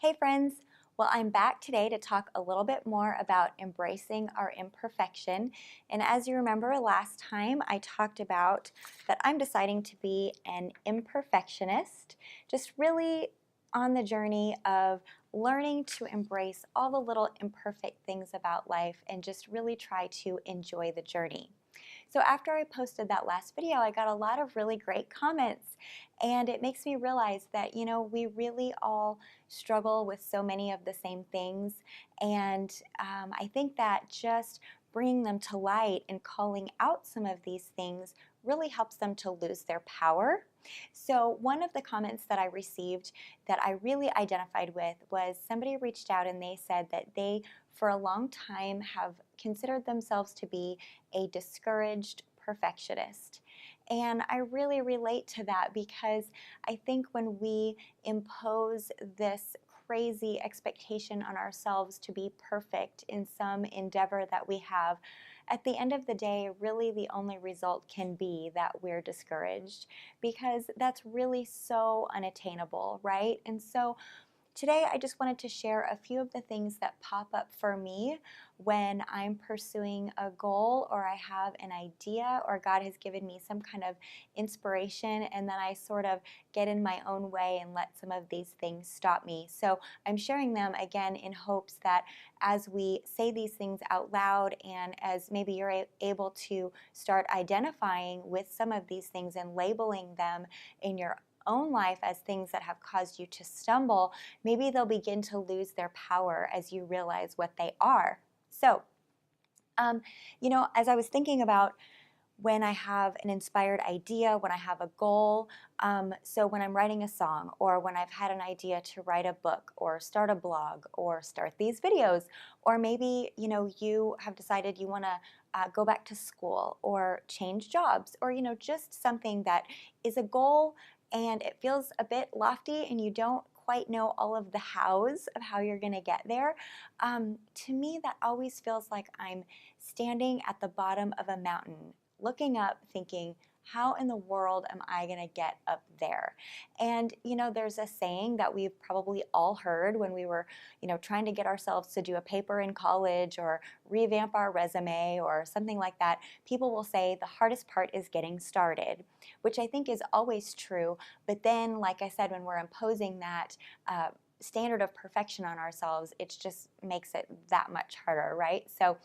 Hey friends! Well, I'm back today to talk a little bit more about embracing our imperfection. And as you remember last time, I talked about that I'm deciding to be an imperfectionist, just really on the journey of learning to embrace all the little imperfect things about life and just really try to enjoy the journey. So after I posted that last video, I got a lot of really great comments, and it makes me realize that, we really all struggle with so many of the same things, and I think that just bringing them to light and calling out some of these things really helps them to lose their power. So one of the comments that I received that I really identified with was somebody reached out and they said that they, for a long time, have considered themselves to be a discouraged perfectionist. And I really relate to that because I think when we impose this crazy expectation on ourselves to be perfect in some endeavor that we have, at the end of the day, really the only result can be that we're discouraged because that's really so unattainable, right? And so today, I just wanted to share a few of the things that pop up for me when I'm pursuing a goal or I have an idea or God has given me some kind of inspiration, and then I sort of get in my own way and let some of these things stop me. So I'm sharing them again in hopes that as we say these things out loud and as maybe you're able to start identifying with some of these things and labeling them in your own life as things that have caused you to stumble, maybe they'll begin to lose their power as you realize what they are. So, as I was thinking about when I have an inspired idea, when I have a goal, so when I'm writing a song or when I've had an idea to write a book or start a blog or start these videos, or maybe, you have decided you want to go back to school or change jobs or, just something that is a goal and it feels a bit lofty and you don't quite know all of the hows of how you're going to get there. To me, that always feels like I'm standing at the bottom of a mountain, looking up, thinking, how in the world am I going to get up there? And, there's a saying that we've probably all heard when we were, trying to get ourselves to do a paper in college or revamp our resume or something like that. People will say the hardest part is getting started, which I think is always true. But then, like I said, when we're imposing that standard of perfection on ourselves, it just makes it that much harder, right? So,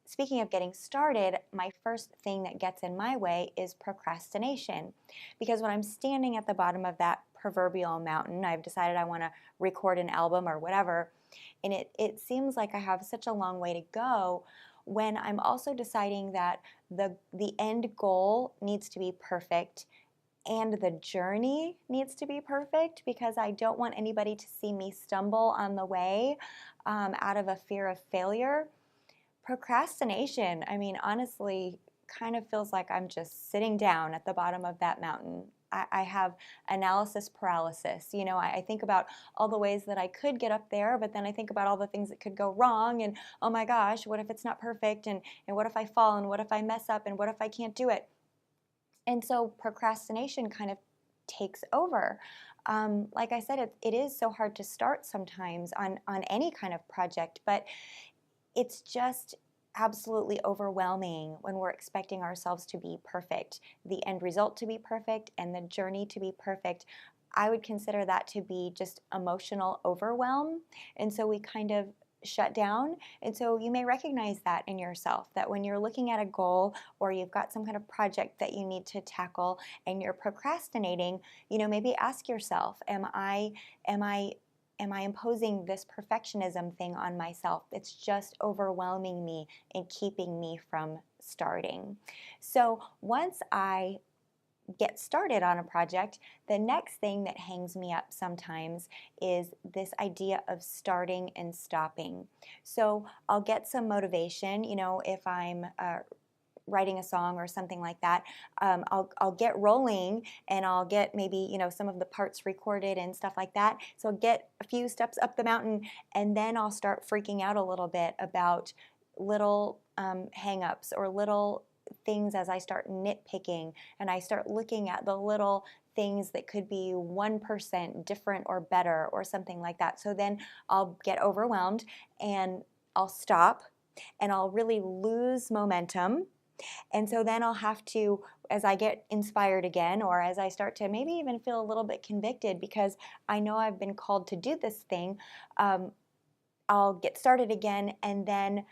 speaking of getting started, my first thing that gets in my way is procrastination. Because when I'm standing at the bottom of that proverbial mountain, I've decided I want to record an album or whatever, and it seems like I have such a long way to go when I'm also deciding that the end goal needs to be perfect and the journey needs to be perfect because I don't want anybody to see me stumble on the way out of a fear of failure. Procrastination, I mean, honestly, kind of feels like I'm just sitting down at the bottom of that mountain. I have analysis paralysis. I think about all the ways that I could get up there, but then I think about all the things that could go wrong, and oh my gosh, what if it's not perfect, and what if I fall, and what if I mess up, and what if I can't do it? And so procrastination kind of takes over. Like I said, it is so hard to start sometimes on any kind of project, but it's just absolutely overwhelming when we're expecting ourselves to be perfect, the end result to be perfect, and the journey to be perfect. I would consider that to be just emotional overwhelm. And so we kind of shut down. And so you may recognize that in yourself, that when you're looking at a goal or you've got some kind of project that you need to tackle and you're procrastinating, maybe ask yourself, am I imposing this perfectionism thing on myself? It's just overwhelming me and keeping me from starting. So once I get started on a project, the next thing that hangs me up sometimes is this idea of starting and stopping. So I'll get some motivation, if I'm writing a song or something like that, I'll get rolling and I'll get maybe some of the parts recorded and stuff like that. So I'll get a few steps up the mountain and then I'll start freaking out a little bit about little hang-ups or little things as I start nitpicking and I start looking at the little things that could be 1% different or better or something like that. So then I'll get overwhelmed and I'll stop and I'll really lose momentum. And so then I'll have to, as I get inspired again, or as I start to maybe even feel a little bit convicted because I know I've been called to do this thing, I'll get started again, and then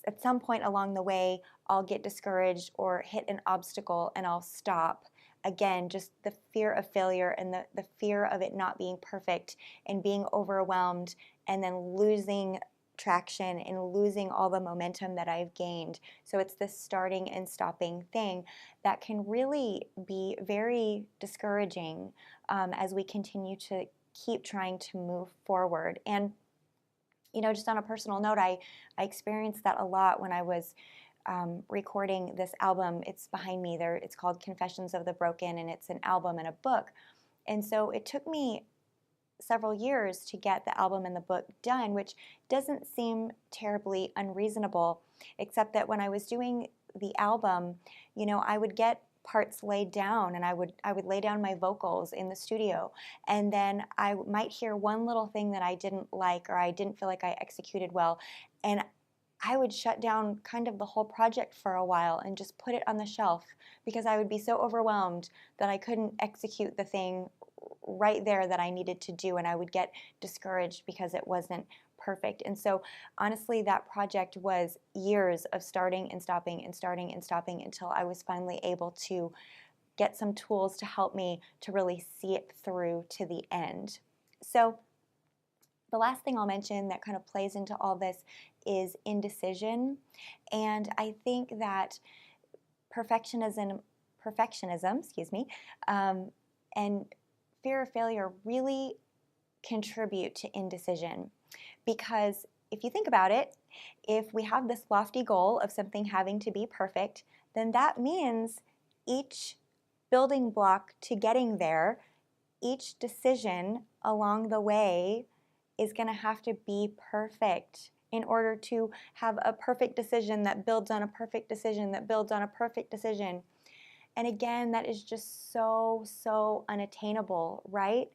at some point along the way, I'll get discouraged or hit an obstacle and I'll stop. Again, just the fear of failure and the fear of it not being perfect and being overwhelmed and then losing traction and losing all the momentum that I've gained. So it's this starting and stopping thing that can really be very discouraging as we continue to keep trying to move forward. And just on a personal note, I experienced that a lot when I was recording this album. It's behind me there. It's called Confessions of the Broken, and it's an album and a book. And so it took me several years to get the album and the book done, which doesn't seem terribly unreasonable, except that when I was doing the album, I would get parts laid down and I would lay down my vocals in the studio, and then I might hear one little thing that I didn't like or I didn't feel like I executed well, and I would shut down kind of the whole project for a while and just put it on the shelf because I would be so overwhelmed that I couldn't execute the thing right there that I needed to do, and I would get discouraged because it wasn't perfect. And so honestly, that project was years of starting and stopping and starting and stopping until I was finally able to get some tools to help me to really see it through to the end. So the last thing I'll mention that kind of plays into all this is indecision. And I think that perfectionism, and fear of failure really contribute to indecision. Because if you think about it, if we have this lofty goal of something having to be perfect, then that means each building block to getting there, each decision along the way is going to have to be perfect in order to have a perfect decision that builds on a perfect decision that builds on a perfect decision. And again, that is just so unattainable, right?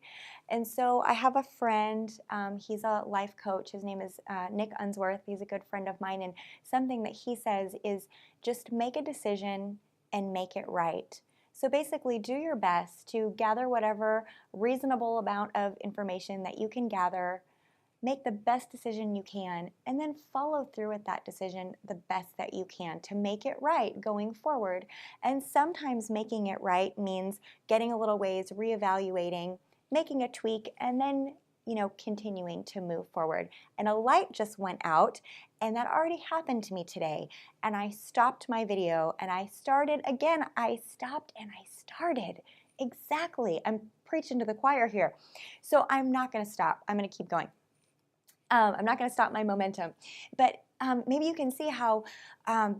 And so I have a friend, he's a life coach. His name is Nick Unsworth. He's a good friend of mine. And something that he says is just make a decision and make it right. So basically, do your best to gather whatever reasonable amount of information that you can gather, make the best decision you can, and then follow through with that decision the best that you can to make it right going forward. And sometimes making it right means getting a little ways, reevaluating, making a tweak, and then continuing to move forward. And a light just went out, and that already happened to me today. And I stopped my video, and I started again. I stopped and I started. Exactly. I'm preaching to the choir here. So I'm not going to stop. I'm going to keep going. I'm not going to stop my momentum. But maybe you can see how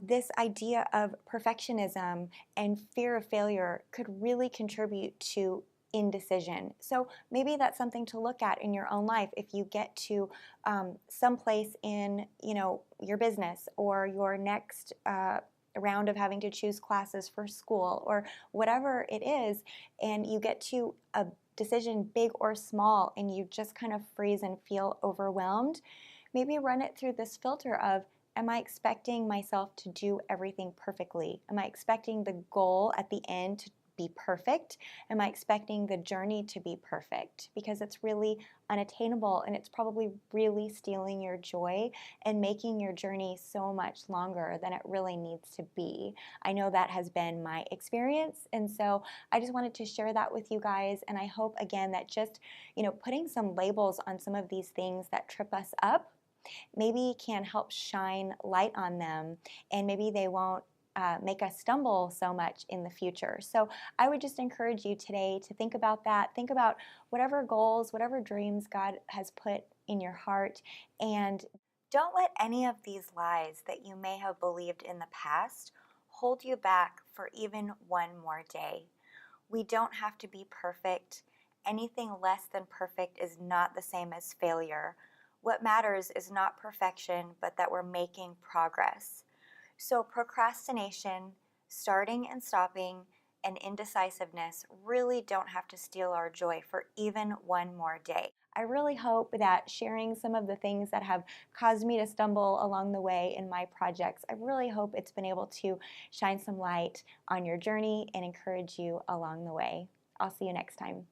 this idea of perfectionism and fear of failure could really contribute to indecision. So maybe that's something to look at in your own life if you get to someplace in your business or your next round of having to choose classes for school or whatever it is, and you get to a decision, big or small, and you just kind of freeze and feel overwhelmed, maybe run it through this filter of, am I expecting myself to do everything perfectly? Am I expecting the goal at the end to be perfect? Am I expecting the journey to be perfect? Because it's really unattainable, and it's probably really stealing your joy and making your journey so much longer than it really needs to be. I know that has been my experience, and so I just wanted to share that with you guys. And I hope again that just putting some labels on some of these things that trip us up maybe can help shine light on them, and maybe they won't make us stumble so much in the future. So I would just encourage you today to think about that. Think about whatever goals, whatever dreams God has put in your heart, and don't let any of these lies that you may have believed in the past hold you back for even one more day. We don't have to be perfect. Anything less than perfect is not the same as failure. What matters is not perfection, but that we're making progress. So procrastination, starting and stopping, and indecisiveness really don't have to steal our joy for even one more day. I really hope that sharing some of the things that have caused me to stumble along the way in my projects, I really hope it's been able to shine some light on your journey and encourage you along the way. I'll see you next time.